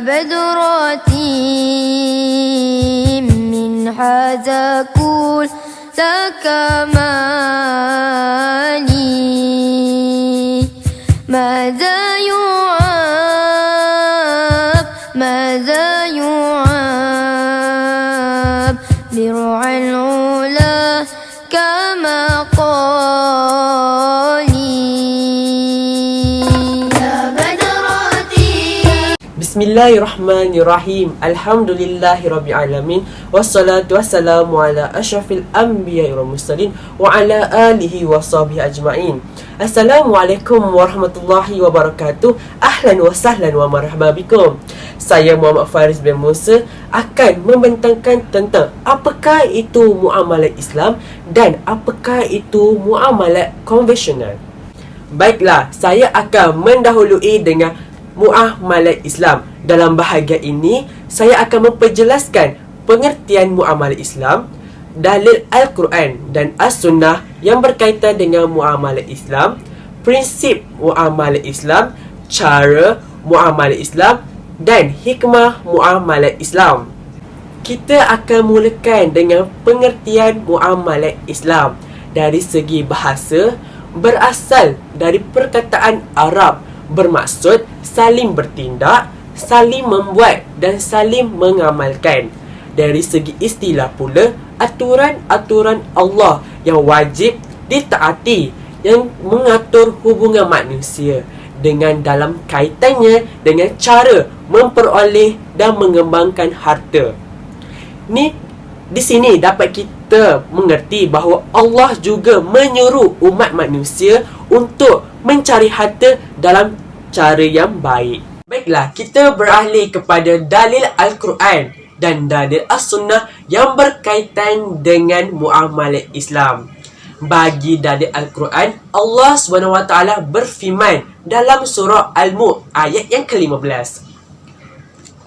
بدراتي من هذا كل كماني ماذا يعاب ماذا يعاب برعى العلا كما قالي يا بدراتي. Bismillahirrahmanirrahim. Alhamdulillahirrabbilalamin. Wassalatu wassalamu ala asyrafil anbiya'i wal mursalin wa ala alihi wa sahbihi ajma'in. Assalamualaikum warahmatullahi wabarakatuh. Ahlan wa sahlan wa marhaban bikum. Saya Muhammad Faris bin Musa akan membentangkan tentang apakah itu muamalat Islam dan apakah itu muamalat konvensional. Baiklah, saya akan mendahului dengan muamalat Islam. Dalam bahagian ini, saya akan memperjelaskan pengertian muamalat Islam, dalil Al-Quran dan As-Sunnah yang berkaitan dengan muamalat Islam, prinsip muamalat Islam, cara muamalat Islam dan hikmah muamalat Islam. Kita akan mulakan dengan pengertian muamalat Islam. Dari segi bahasa, berasal dari perkataan Arab bermaksud saling bertindak, saling membuat dan saling mengamalkan. Dari segi istilah pula, aturan-aturan Allah yang wajib ditaati yang mengatur hubungan manusia dengan dalam kaitannya dengan cara memperoleh dan mengembangkan harta. Di sini dapat kita mengerti bahawa Allah juga menyuruh umat manusia untuk mencari harta dalam cara yang baik. Baiklah, kita beralih kepada dalil Al-Quran dan dalil As-Sunnah yang berkaitan dengan muamalat Islam. Bagi dalil Al-Quran, Allah SWT berfirman dalam surah Al-Mulk ayat yang ke-15.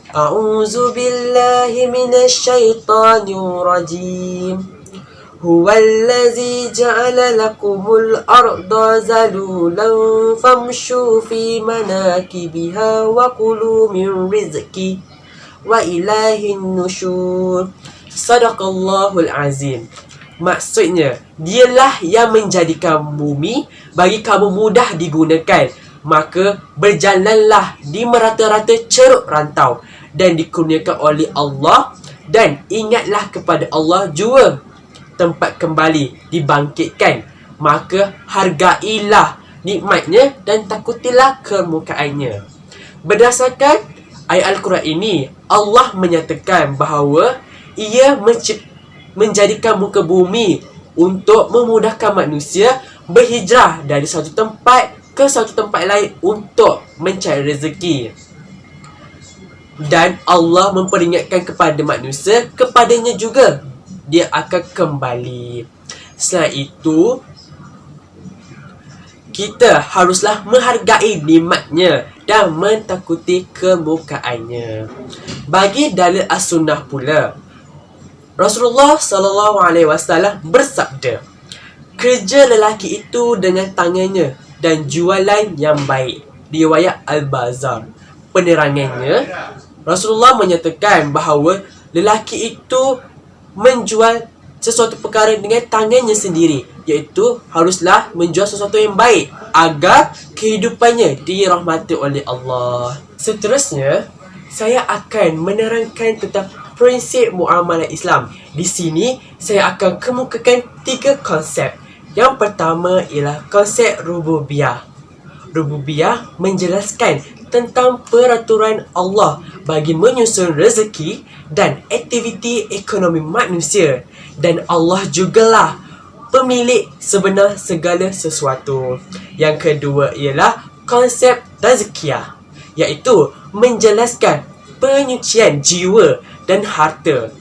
A'udzu billahi minasyaitonir rajim. Huwallazi ja'ala lakumul arda zalulan famshu fi manakibiha wa kulu min rizqi wa ilahin nusyur. Sadaqallahul azim. Maksudnya, dialah yang menjadikan bumi bagi kamu mudah digunakan. Maka berjalanlah di merata-rata ceruk rantau dan dikurniakan oleh Allah, dan ingatlah kepada Allah jua tempat kembali dibangkitkan. Maka hargailah nikmatnya dan takutilah kemurkaannya. Berdasarkan ayat Al-Quran ini, Allah menyatakan bahawa Ia menjadikan muka bumi untuk memudahkan manusia berhijrah dari satu tempat ke satu tempat lain untuk mencari rezeki. Dan Allah memperingatkan kepada manusia, kepadanya juga dia akan kembali. Selain itu, kita haruslah menghargai nikmatnya dan mentakuti kemurkaannya. Bagi dalil As-Sunnah pula, Rasulullah SAW bersabda, kerja lelaki itu dengan tangannya dan jualan yang baik. Riwayat Al-Bazar. Penerangannya, Rasulullah menyatakan bahawa lelaki itu menjual sesuatu perkara dengan tangannya sendiri, iaitu haruslah menjual sesuatu yang baik agar kehidupannya dirahmati oleh Allah. Seterusnya, saya akan menerangkan tentang prinsip muamalat Islam. Di sini, saya akan kemukakan 3 konsep. Yang pertama ialah konsep rububiyah. Rububiyah menjelaskan tentang peraturan Allah bagi menyusun rezeki dan aktiviti ekonomi manusia, dan Allah jugalah pemilik sebenar segala sesuatu. Yang kedua ialah konsep tazkiyah, iaitu menjelaskan penyucian jiwa dan harta.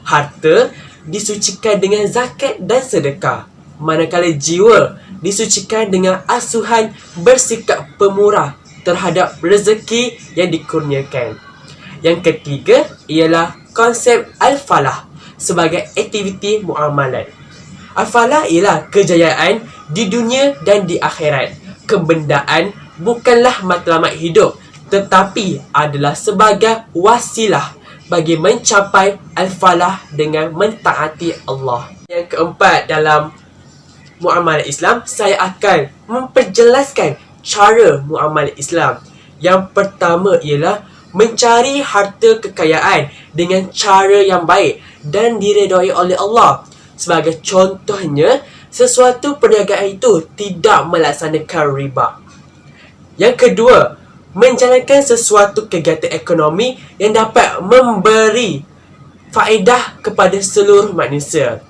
Harta disucikan dengan zakat dan sedekah, manakala jiwa disucikan dengan asuhan bersikap pemurah terhadap rezeki yang dikurniakan. Yang ketiga ialah konsep al-falah sebagai aktiviti muamalat. Al-falah ialah kejayaan di dunia dan di akhirat. Kebendaan bukanlah matlamat hidup, tetapi adalah sebagai wasilah bagi mencapai al-falah dengan mentaati Allah. Yang keempat, dalam muamalah Islam, saya akan memperjelaskan cara muamalah Islam. Yang pertama ialah mencari harta kekayaan dengan cara yang baik dan diredai oleh Allah. Sebagai contohnya, sesuatu perniagaan itu tidak melaksanakan riba. Yang kedua, menjalankan sesuatu kegiatan ekonomi yang dapat memberi faedah kepada seluruh manusia.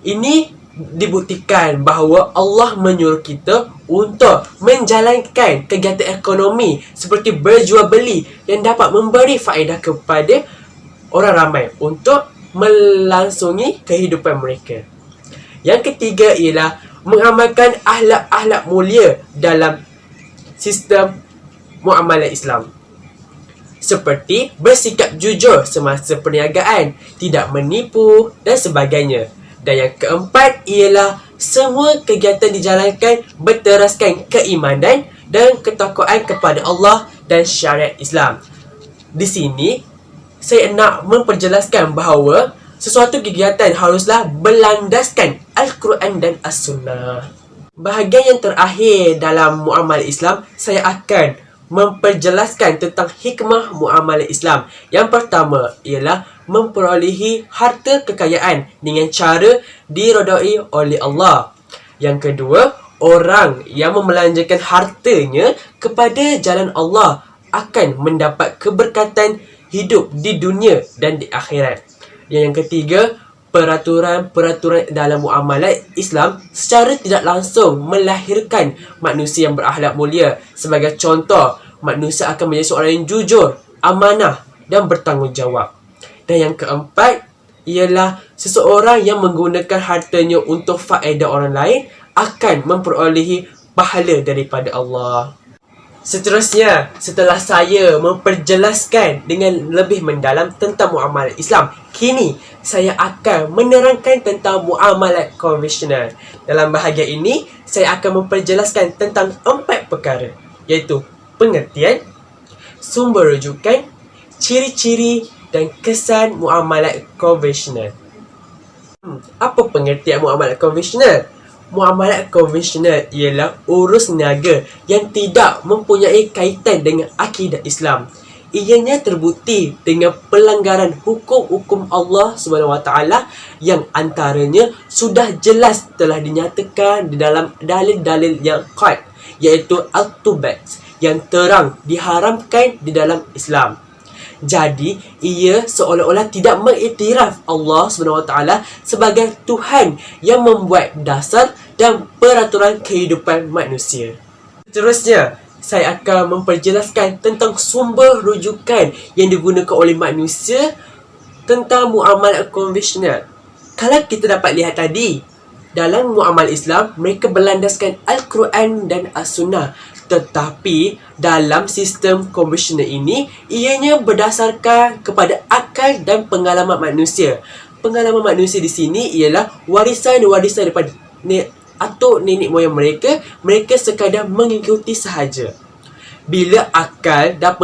Ini dibuktikan bahawa Allah menyuruh kita untuk menjalankan kegiatan ekonomi seperti berjual beli yang dapat memberi faedah kepada orang ramai untuk melangsungi kehidupan mereka. Yang ketiga ialah mengamalkan akhlak-akhlak mulia dalam sistem muamalah Islam, seperti bersikap jujur semasa perniagaan, tidak menipu dan sebagainya. Dan yang keempat ialah semua kegiatan dijalankan berteraskan keimanan dan ketakwaan kepada Allah dan syariat Islam. Di sini saya nak memperjelaskan bahawa sesuatu kegiatan haruslah berlandaskan Al-Quran dan As-Sunnah. Bahagian yang terakhir dalam muamalah Islam, saya akan memperjelaskan tentang hikmah muamalah Islam. Yang pertama ialah memperolehi harta kekayaan dengan cara diredai oleh Allah. Yang kedua, orang yang membelanjakan hartanya kepada jalan Allah akan mendapat keberkatan hidup di dunia dan di akhirat. Yang ketiga, peraturan-peraturan dalam muamalah Islam secara tidak langsung melahirkan manusia yang berakhlak mulia. Sebagai contoh, manusia akan menjadi seorang yang jujur, amanah dan bertanggungjawab. Dan yang keempat ialah seseorang yang menggunakan hartanya untuk faedah orang lain akan memperolehi pahala daripada Allah. Seterusnya, setelah saya memperjelaskan dengan lebih mendalam tentang muamalah Islam, kini saya akan menerangkan tentang muamalah konvensional. Dalam bahagian ini, saya akan memperjelaskan tentang 4 perkara, iaitu pengertian, sumber rujukan, ciri-ciri dan kesan muamalah konvensional. Apa pengertian muamalah konvensional? Muamalah konvensional ialah urus niaga yang tidak mempunyai kaitan dengan akidah Islam. Ianya terbukti dengan pelanggaran hukum-hukum Allah SWT yang antaranya sudah jelas telah dinyatakan di dalam dalil-dalil yang kuat, iaitu al-tubat, yang terang diharamkan di dalam Islam. Jadi, ia seolah-olah tidak mengiktiraf Allah SWT sebagai Tuhan yang membuat dasar dan peraturan kehidupan manusia. Seterusnya, saya akan memperjelaskan tentang sumber rujukan yang digunakan oleh manusia tentang muamalah konvensional. Kalau kita dapat lihat tadi, dalam muamalah Islam, mereka berlandaskan Al-Quran dan As-Sunnah. Tetapi dalam sistem konvensional ini, ianya berdasarkan kepada akal dan pengalaman manusia. Pengalaman manusia di sini ialah warisan-warisan daripada atuk nenek moyang mereka. Mereka sekadar mengikuti sahaja. Bila akal dan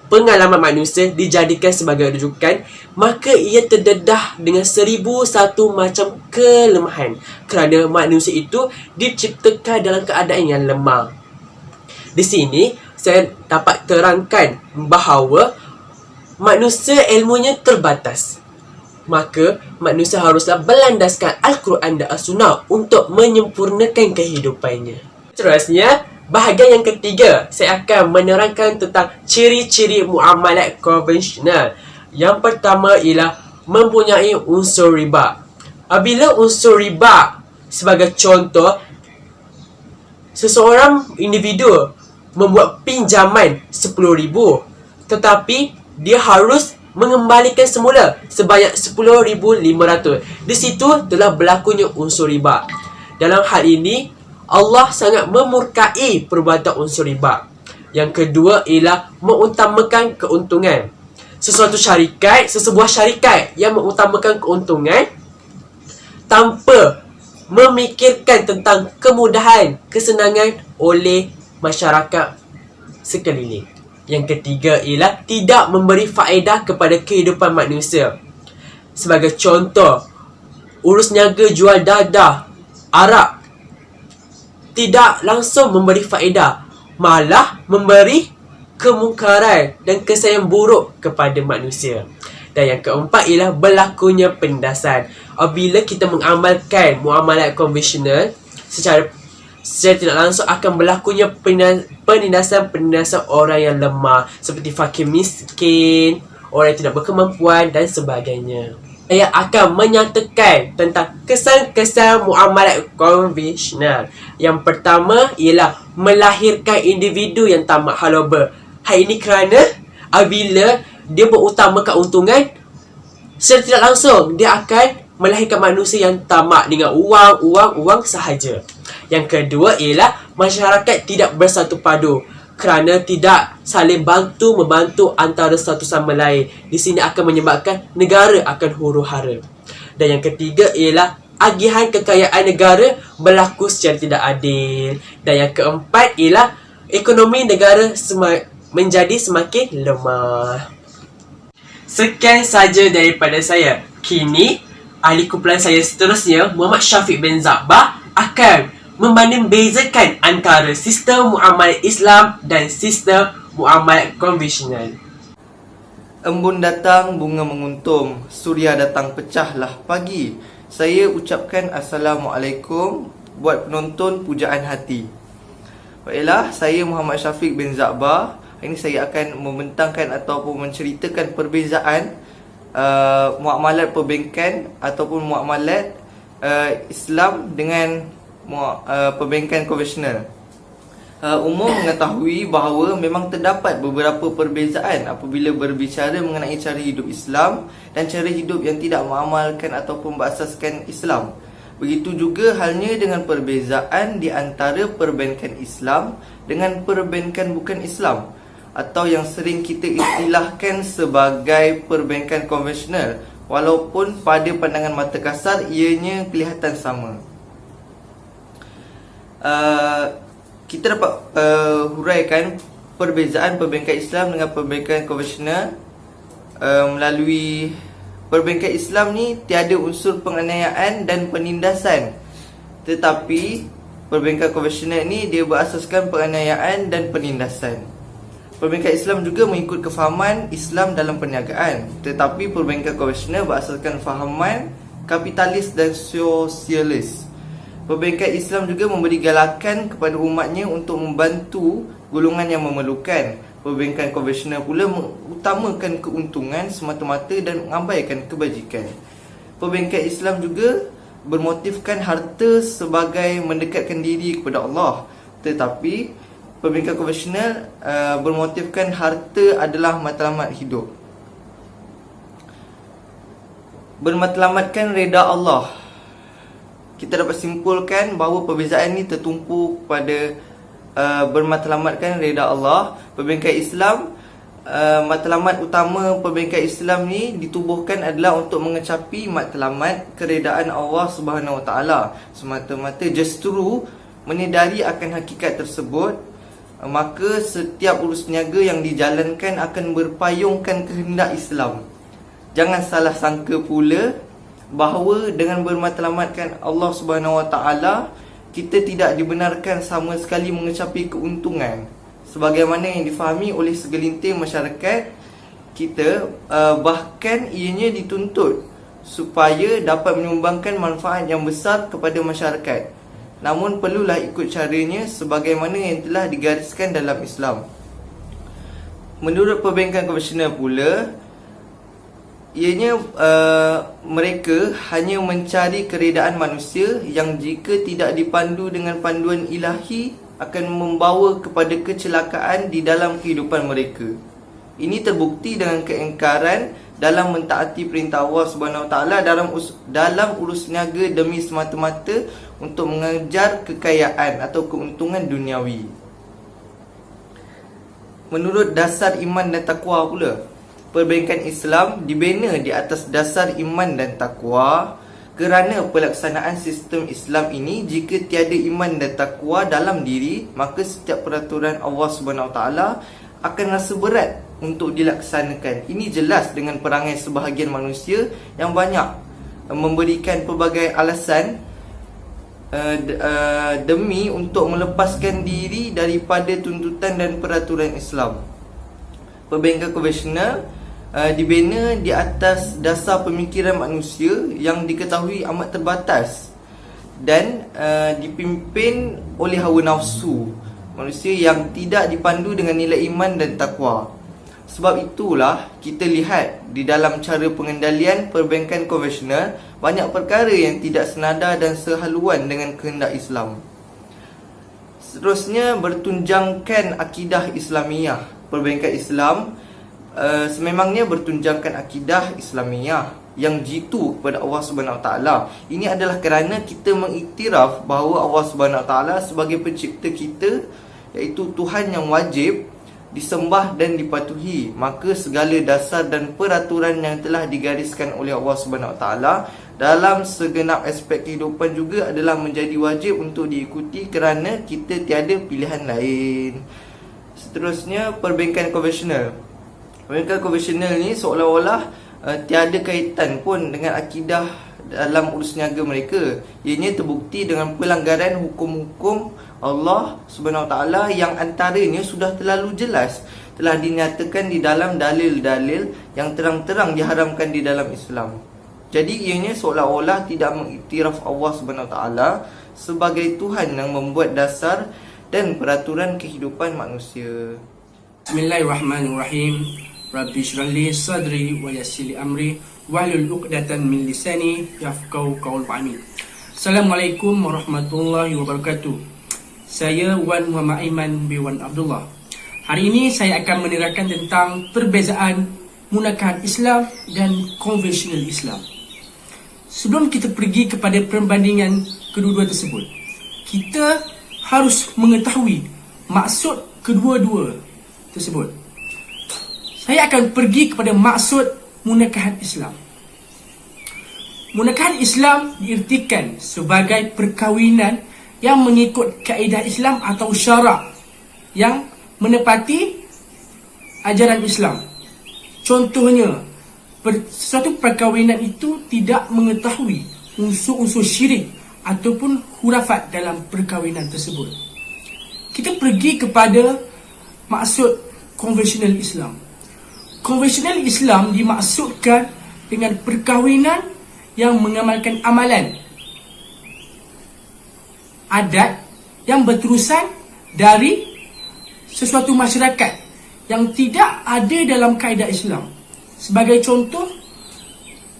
pengalaman manusia dijadikan sebagai rujukan, maka ia terdedah dengan 1001 macam kelemahan, kerana manusia itu diciptakan dalam keadaan yang lemah. Di sini, saya dapat terangkan bahawa manusia ilmunya terbatas. Maka, manusia haruslah berlandaskan Al-Quran dan As-Sunnah untuk menyempurnakan kehidupannya. Seterusnya, bahagian yang ketiga, saya akan menerangkan tentang ciri-ciri muamalah konvensional. Yang pertama ialah mempunyai unsur riba. Apabila unsur riba, sebagai contoh, seseorang individu membuat pinjaman 10,000, tetapi dia harus mengembalikan semula sebanyak 10,500. Di situ telah berlakunya unsur riba. Dalam hal ini, Allah sangat memurkai perbuatan unsur riba. Yang kedua ialah mengutamakan keuntungan. Sesebuah syarikat yang mengutamakan keuntungan tanpa memikirkan tentang kemudahan, kesenangan oleh masyarakat sekeliling. Yang ketiga ialah tidak memberi faedah kepada kehidupan manusia. Sebagai contoh, urus niaga jual dadah, arak, tidak langsung memberi faedah, malah memberi kemungkaran dan kesan yang buruk kepada manusia. Dan yang keempat ialah berlakunya penindasan. Apabila kita mengamalkan muamalat konvensional, secara tidak langsung akan berlakunya penindasan orang yang lemah, seperti fakir miskin, orang yang tidak berkemampuan dan sebagainya. Saya akan menyatakan tentang kesan-kesan muamalat konvensional. Yang pertama ialah melahirkan individu yang tamak haloba. Hal ini kerana apabila dia berutama keuntungan, secara tidak langsung dia akan melahirkan manusia yang tamak dengan wang sahaja. Yang kedua ialah masyarakat tidak bersatu padu kerana tidak saling bantu-membantu antara satu sama lain. Di sini akan menyebabkan negara akan huru-hara. Dan yang ketiga ialah agihan kekayaan negara berlaku secara tidak adil. Dan yang keempat ialah ekonomi negara menjadi semakin lemah. Sekian saja daripada saya. Kini, ahli kumpulan saya seterusnya, Muhammad Syafiq bin Zabah, akan membanding-bezakan antara sistem muamalat Islam dan sistem muamalat konvensional. Embun datang, bunga menguntum, suria datang pecahlah pagi. Saya ucapkan Assalamualaikum buat penonton pujaan hati. Baiklah, saya Muhammad Syafiq bin Zabah. Hari ini saya akan membentangkan ataupun menceritakan perbezaan muamalat perbankan ataupun muamalat Islam dengan perbankan konvensional. Umum mengetahui bahawa memang terdapat beberapa perbezaan apabila berbicara mengenai cara hidup Islam dan cara hidup yang tidak mengamalkan ataupun berasaskan Islam. Begitu juga halnya dengan perbezaan di antara perbankan Islam dengan perbankan bukan Islam, atau yang sering kita istilahkan sebagai perbankan konvensional, walaupun pada pandangan mata kasar ianya kelihatan sama. Kita dapat huraikan perbezaan perbankan Islam dengan perbankan konvensional melalui perbankan Islam ni tiada unsur penganiayaan dan penindasan, tetapi perbankan konvensional ni dia berasaskan penganiayaan dan penindasan. Perbankan Islam juga mengikut kefahaman Islam dalam perniagaan, tetapi perbankan konvensional berasaskan fahaman kapitalis dan sosialis. Perbankan Islam juga memberi galakan kepada umatnya untuk membantu golongan yang memerlukan. Perbankan konvensional pula mengutamakan keuntungan semata-mata dan mengabaikan kebajikan. Perbankan Islam juga bermotifkan harta sebagai mendekatkan diri kepada Allah, tetapi perbankan konvensional bermotifkan harta adalah matlamat hidup. Bermatlamatkan reda Allah. Kita dapat simpulkan bahawa perbezaan ini tertumpu pada bermatlamatkan reda Allah. Perbankan Islam, matlamat utama perbankan Islam ni ditubuhkan adalah untuk mengecapi matlamat keredaan Allah Subhanahu Wa Taala. Semata-mata justru menyedari akan hakikat tersebut, maka setiap urus niaga yang dijalankan akan berpayungkan kehendak Islam. Jangan salah sangka pula bahawa dengan bermatlamatkan Allah Subhanahu Wa Taala, kita tidak dibenarkan sama sekali mengecapi keuntungan sebagaimana yang difahami oleh segelintir masyarakat kita. Bahkan ianya dituntut supaya dapat menyumbangkan manfaat yang besar kepada masyarakat, namun perlulah ikut caranya sebagaimana yang telah digariskan dalam Islam. Menurut perbankan konvensional pula, ianya mereka hanya mencari keredaan manusia yang jika tidak dipandu dengan panduan ilahi akan membawa kepada kecelakaan di dalam kehidupan mereka. Ini terbukti dengan keingkaran dalam mentaati perintah Allah Subhanahu Wa Taala dalam urus niaga demi semata-mata untuk mengejar kekayaan atau keuntungan duniawi. Menurut dasar iman dan takwa pula, perbankan Islam dibina di atas dasar iman dan takwa. Kerana pelaksanaan sistem Islam ini, jika tiada iman dan takwa dalam diri, maka setiap peraturan Allah Subhanahu Wa Taala akan rasa berat untuk dilaksanakan. Ini jelas dengan perangai sebahagian manusia yang banyak memberikan pelbagai alasan demi untuk melepaskan diri daripada tuntutan dan peraturan Islam. Perbankan konvensional dibina di atas dasar pemikiran manusia yang diketahui amat terbatas dan dipimpin oleh hawa nafsu manusia yang tidak dipandu dengan nilai iman dan takwa. Sebab itulah kita lihat di dalam cara pengendalian perbankan konvensional banyak perkara yang tidak senada dan sehaluan dengan kehendak Islam. Seterusnya, bertunjangkan akidah Islamiyah. Perbankan Islam sememangnya bertunjangkan akidah Islamiyah yang jitu kepada Allah Subhanahu Wa Taala. Ini adalah kerana kita mengiktiraf bahawa Allah Subhanahu Wa Taala sebagai pencipta kita, iaitu Tuhan yang wajib disembah dan dipatuhi. Maka segala dasar dan peraturan yang telah digariskan oleh Allah Subhanahu Wa Taala dalam segenap aspek kehidupan juga adalah menjadi wajib untuk diikuti kerana kita tiada pilihan lain. Seterusnya, perbankan konvensional. Perbankan konvensional ni seolah-olah tiada kaitan pun dengan akidah dalam urus niaga mereka. Ianya terbukti dengan pelanggaran hukum-hukum Allah Subhanahu Wa Taala yang antaranya sudah terlalu jelas telah dinyatakan di dalam dalil-dalil yang terang-terang diharamkan di dalam Islam. Jadi ianya seolah-olah tidak mengiktiraf Allah Subhanahu Wa Taala sebagai Tuhan yang membuat dasar dan peraturan kehidupan manusia. Bismillahirrahmanirrahim. Rabbi shrah li sadri wa yassir li amri wahlul 'uqdatam min lisani yafqahu qawli. Assalamualaikum warahmatullahi wabarakatuh. Saya Wan Muhammad Aiman bin Wan Abdullah. Hari ini saya akan menerangkan tentang perbezaan munakahat Islam dan konvensional Islam. Sebelum kita pergi kepada perbandingan kedua-dua tersebut, kita harus mengetahui maksud kedua-dua tersebut. Saya akan pergi kepada maksud munakahat Islam. Munakahat Islam diartikan sebagai perkahwinan yang mengikut kaedah Islam atau syarak yang menepati ajaran Islam. Contohnya, sesuatu perkahwinan itu tidak mengetahui unsur-unsur syirik ataupun hurafat dalam perkahwinan tersebut. Kita pergi kepada maksud konvensional Islam. Konvensional Islam dimaksudkan dengan perkahwinan yang mengamalkan amalan adat yang berterusan dari sesuatu masyarakat yang tidak ada dalam kaedah Islam. Sebagai contoh,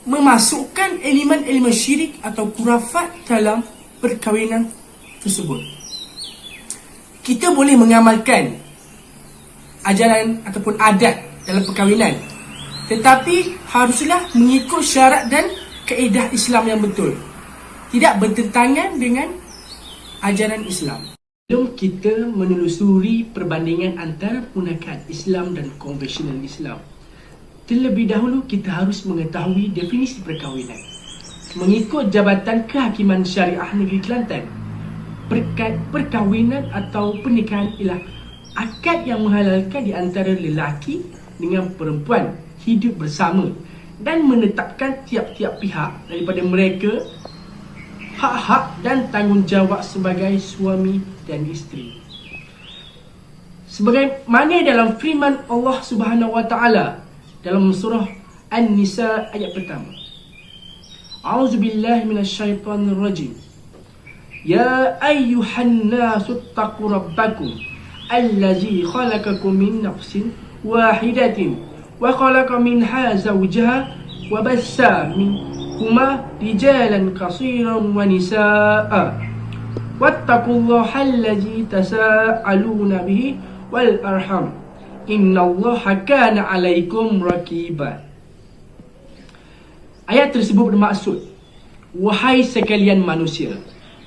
memasukkan elemen-elemen syirik atau khurafat dalam perkahwinan tersebut. Kita boleh mengamalkan ajaran ataupun adat dalam perkahwinan, tetapi haruslah mengikut syarat dan kaedah Islam yang betul, tidak bertentangan dengan ajaran Islam. Sebelum kita menelusuri perbandingan antara munakahat Islam dan konvensional Islam, terlebih dahulu kita harus mengetahui definisi perkahwinan. Mengikut Jabatan Kehakiman Syariah Negeri Kelantan, perkahwinan atau pernikahan ialah akad yang menghalalkan di antara lelaki dengan perempuan hidup bersama dan menetapkan tiap-tiap pihak daripada mereka hak-hak dan tanggungjawab sebagai suami dan isteri. Sebagaimana dalam firman Allah Subhanahu Wa Taala dalam surah An-Nisa ayat pertama. A'udzubillahi minasyaitonir rajim. Ya ayyuhan nasu taqu rabbakum allazi khalaqakum min nafsin wahidatin wa khalaqa minha zawjaha wa bassa minhuma rijalan katsiran wa nisaa wattaqullaha allazi tasaaluna bihi wal arham innallaha kana 'alaikum raqiba. Ayat tersebut bermaksud, wahai sekalian manusia,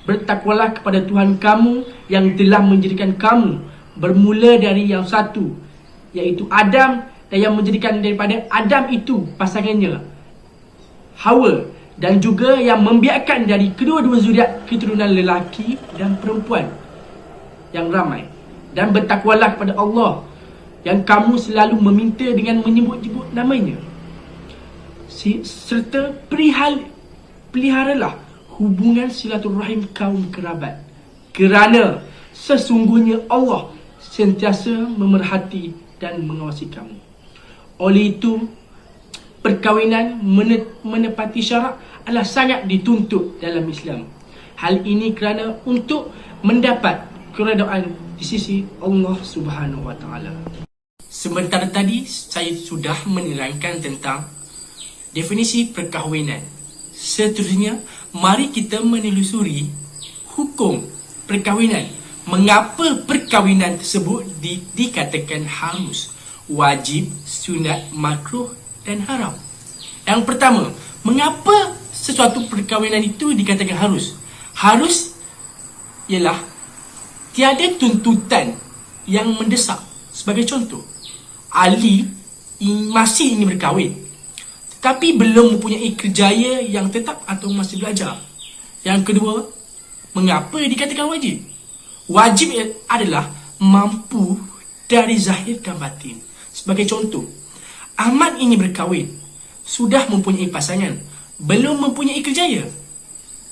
bertakwalah kepada Tuhan kamu yang telah menjadikan kamu bermula dari yang satu, iaitu Adam, dan yang menjadikan daripada Adam itu pasangannya Hawa, dan juga yang membiarkan dari kedua-dua zuriat keturunan lelaki dan perempuan yang ramai. Dan bertakwalah kepada Allah yang kamu selalu meminta dengan menyebut-nyebut namanya. Serta peliharalah hubungan silaturahim kaum kerabat, kerana sesungguhnya Allah sentiasa memerhati dan mengawasi kamu. Oleh itu, perkahwinan menepati syarak adalah sangat dituntut dalam Islam. Hal ini kerana untuk mendapat keredaan di sisi Allah Subhanahu Wa Taala. Sementara tadi saya sudah menerangkan tentang definisi perkahwinan. Seterusnya, mari kita menelusuri hukum perkahwinan. Mengapa perkahwinan tersebut dikatakan harus, wajib, sunat, makruh dan haram? Yang pertama, mengapa sesuatu perkahwinan itu dikatakan harus? Harus ialah tiada tuntutan yang mendesak. Sebagai contoh, Ali masih ingin berkahwin, tetapi belum mempunyai kerjaya yang tetap atau masih belajar. Yang kedua, mengapa dikatakan wajib? Wajib adalah mampu dari zahir dan batin. Sebagai contoh, Ahmad ingin berkahwin, sudah mempunyai pasangan, belum mempunyai kerjaya,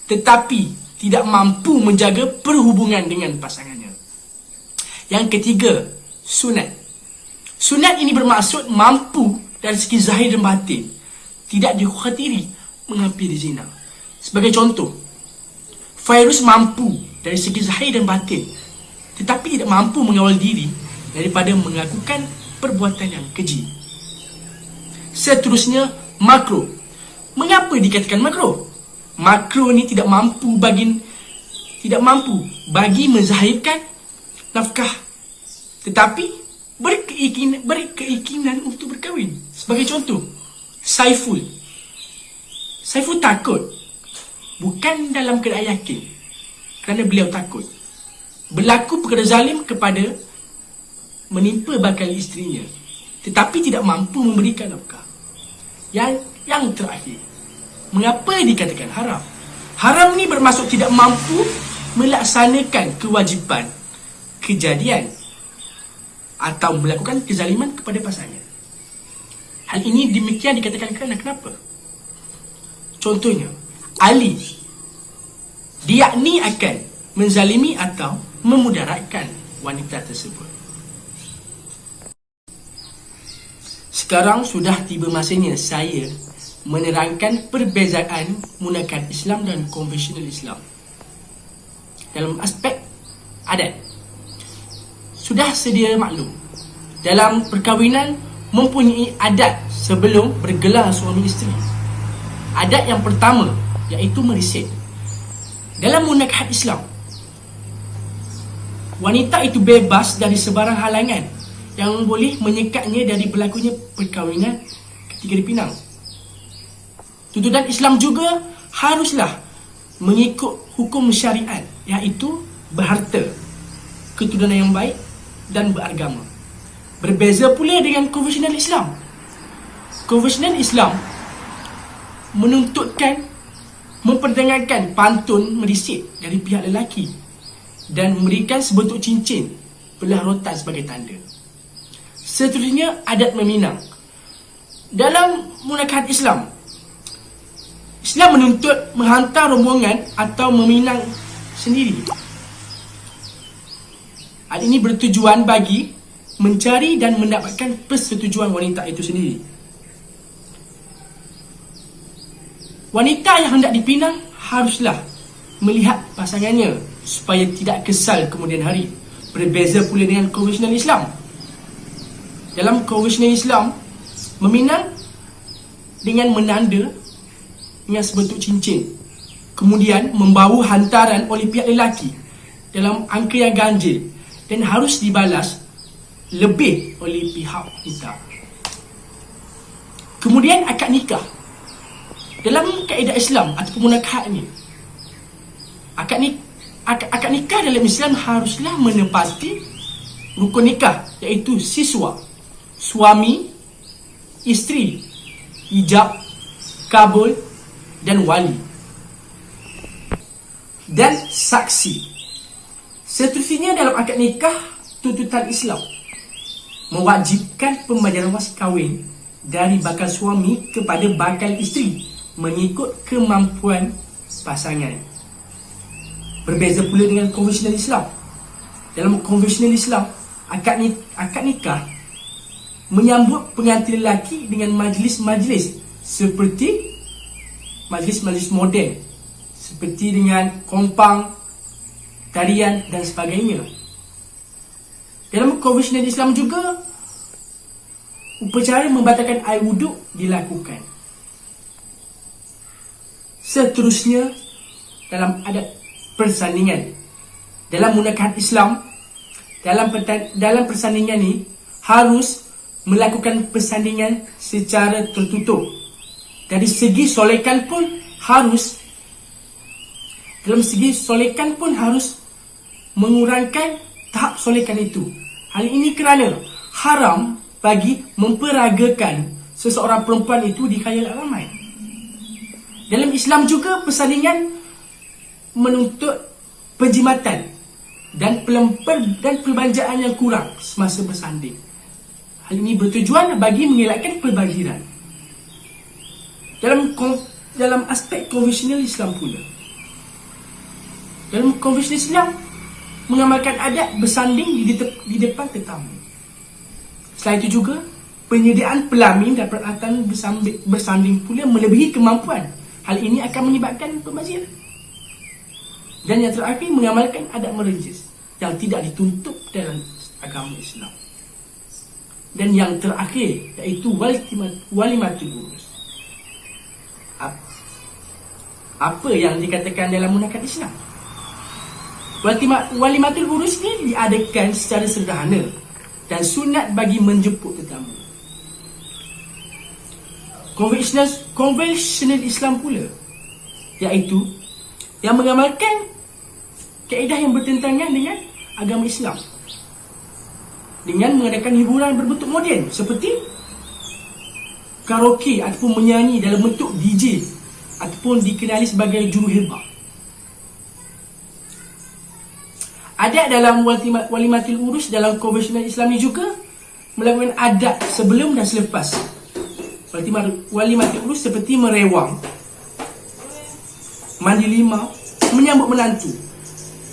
tetapi tidak mampu menjaga perhubungan dengan pasangannya. Yang ketiga, sunat. Sunat ini bermaksud mampu dari segi zahir dan batin, tidak dikhawatiri menghampiri zina. Sebagai contoh, Fairuz mampu dari segi zahir dan batin, tetapi tidak mampu mengawal diri daripada melakukan perbuatan yang keji. Seterusnya, makruh. Mengapa dikatakan makruh? Makruh ini tidak mampu bagi menzahirkan nafkah, tetapi berkeinginan untuk berkahwin. Sebagai contoh, Saiful takut, bukan dalam keadaan yakin, kerana beliau takut berlaku perkara zalim kepada menimpa bakal isterinya, tetapi tidak mampu memberikan nafkah. Yang terakhir, mengapa dikatakan haram? Haram ni bermaksud tidak mampu melaksanakan kewajipan, kejadian atau melakukan kezaliman kepada pasangan. Hal ini demikian dikatakan kerana kenapa? Contohnya, Ali diakni akan menzalimi atau memudaratkan wanita tersebut. Sekarang sudah tiba masanya saya menerangkan perbezaan menggunakan Islam dan konvensional Islam dalam aspek adat. Sudah sedia maklum, dalam perkahwinan mempunyai adat sebelum bergelar suami isteri. Adat yang pertama iaitu merisit. Dalam menggunakan Islam, wanita itu bebas dari sebarang halangan yang boleh menyekatnya dari berlakunya perkahwinan ketika dipinang. Tuntutan Islam juga haruslah mengikut hukum syariat, iaitu berharta, keturunan yang baik dan beragama. Berbeza pula dengan konvensional Islam. Konvensional Islam menuntutkan memperdengarkan pantun merisit dari pihak lelaki dan memberikan sebentuk cincin belah rotan sebagai tanda. Seterusnya, adat meminang. Dalam menggunakan Islam menuntut menghantar rombongan atau meminang sendiri. Hal ini bertujuan bagi mencari dan mendapatkan persetujuan wanita itu sendiri. Wanita yang hendak dipinang haruslah melihat pasangannya supaya tidak kesal kemudian hari. Berbeza pula dengan konvensional Islam. Dalam konvensional Islam, meminang dengan menanda dengan sebentuk cincin, kemudian membawa hantaran oleh pihak lelaki dalam angka yang ganjil dan harus dibalas lebih oleh pihak wanita. Kemudian akad nikah. Dalam kaedah Islam ataupun akad ni, akad nikah dalam Islam haruslah menepati rukun nikah, iaitu siswa, suami, isteri, ijab, kabul dan wali, dan saksi. Seterusnya dalam akad nikah tuntutan Islam mewajibkan pembayaran was kahwin dari bakal suami kepada bakal isteri mengikut kemampuan pasangan. Berbeza pula dengan konvensional Islam. Dalam konvensional Islam, akad nikah menyambut pengantin lelaki dengan majlis-majlis seperti majlis-majlis moden, seperti dengan kompang, tarian dan sebagainya. Dalam konvensional Islam juga, upacara membatalkan air wuduk dilakukan. Seterusnya, dalam adat persandingan, dalam munakahat Islam, dalam persandingan ni harus melakukan persandingan secara tertutup. Dari segi solekan pun harus mengurangkan tahap solekan itu. Hal ini kerana haram bagi memperagakan seseorang perempuan itu di khayal ramai. Dalam Islam juga persandingan menuntut penjimatan dan perbelanjaan yang kurang semasa bersanding. Hal ini bertujuan bagi mengelakkan perbaziran. Dalam aspek konvensional Islam pula, dalam konvensional Islam mengamalkan adat bersanding di depan tetamu. Selain itu juga, penyediaan pelamin dan peralatan bersanding pula melebihi kemampuan. Hal ini akan menyebabkan pembaziran. Dan yang terakhir, mengamalkan adat merenjis yang tidak dituntut dalam agama Islam. Dan yang terakhir, iaitu walimatul urus. Apa yang dikatakan dalam munakahat Islam? Walimatul urus ni diadakan secara sederhana dan sunat bagi menjemput tetamu. Konvensional Islam pula, iaitu yang mengamalkan kaedah yang bertentangan dengan agama Islam, dengan mengadakan hiburan berbentuk moden seperti karaoke ataupun menyanyi dalam bentuk DJ ataupun dikenali sebagai juruhebah. Adat dalam walimatul urus dalam konvensional Islam ni juga melakukan adat sebelum dan selepas walimatul urus seperti merewang, mandi limau, menyambut menantu,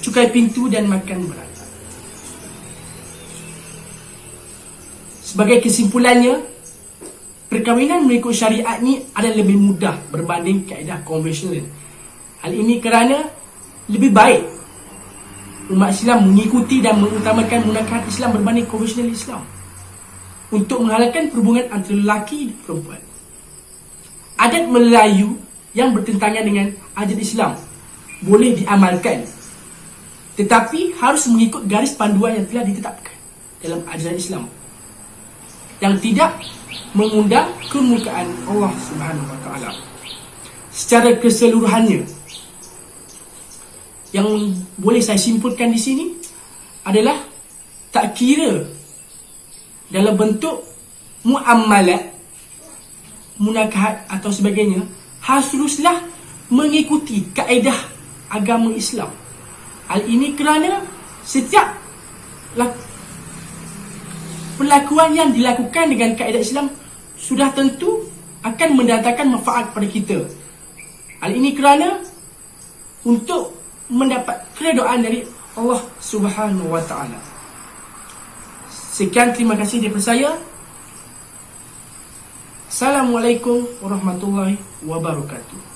cukai pintu dan makan berantak. Sebagai kesimpulannya, perkahwinan mengikut syariat ni adalah lebih mudah berbanding kaedah konvensional. Hal ini kerana lebih baik umat Islam mengikuti dan mengutamakan munakahat Islam berbanding konvensional Islam untuk menghalalkan perhubungan antara lelaki dan perempuan. Adat Melayu yang bertentangan dengan adat Islam boleh diamalkan, tetapi harus mengikut garis panduan yang telah ditetapkan dalam ajaran Islam, yang tidak mengundang kemurkaan Allah Subhanahu Wa Taala. Secara keseluruhannya, yang boleh saya simpulkan di sini adalah tak kira dalam bentuk muamalat, munakahat atau sebagainya, haruslah mengikuti kaedah agama Islam. Hal ini kerana setiap perlakuan yang dilakukan dengan kaedah Islam sudah tentu akan mendatangkan manfaat pada kita. Hal ini kerana untuk mendapat keredaan dari Allah Subhanahu Wa Taala. Sekian, terima kasih daripada saya. Assalamualaikum warahmatullahi wabarakatuh.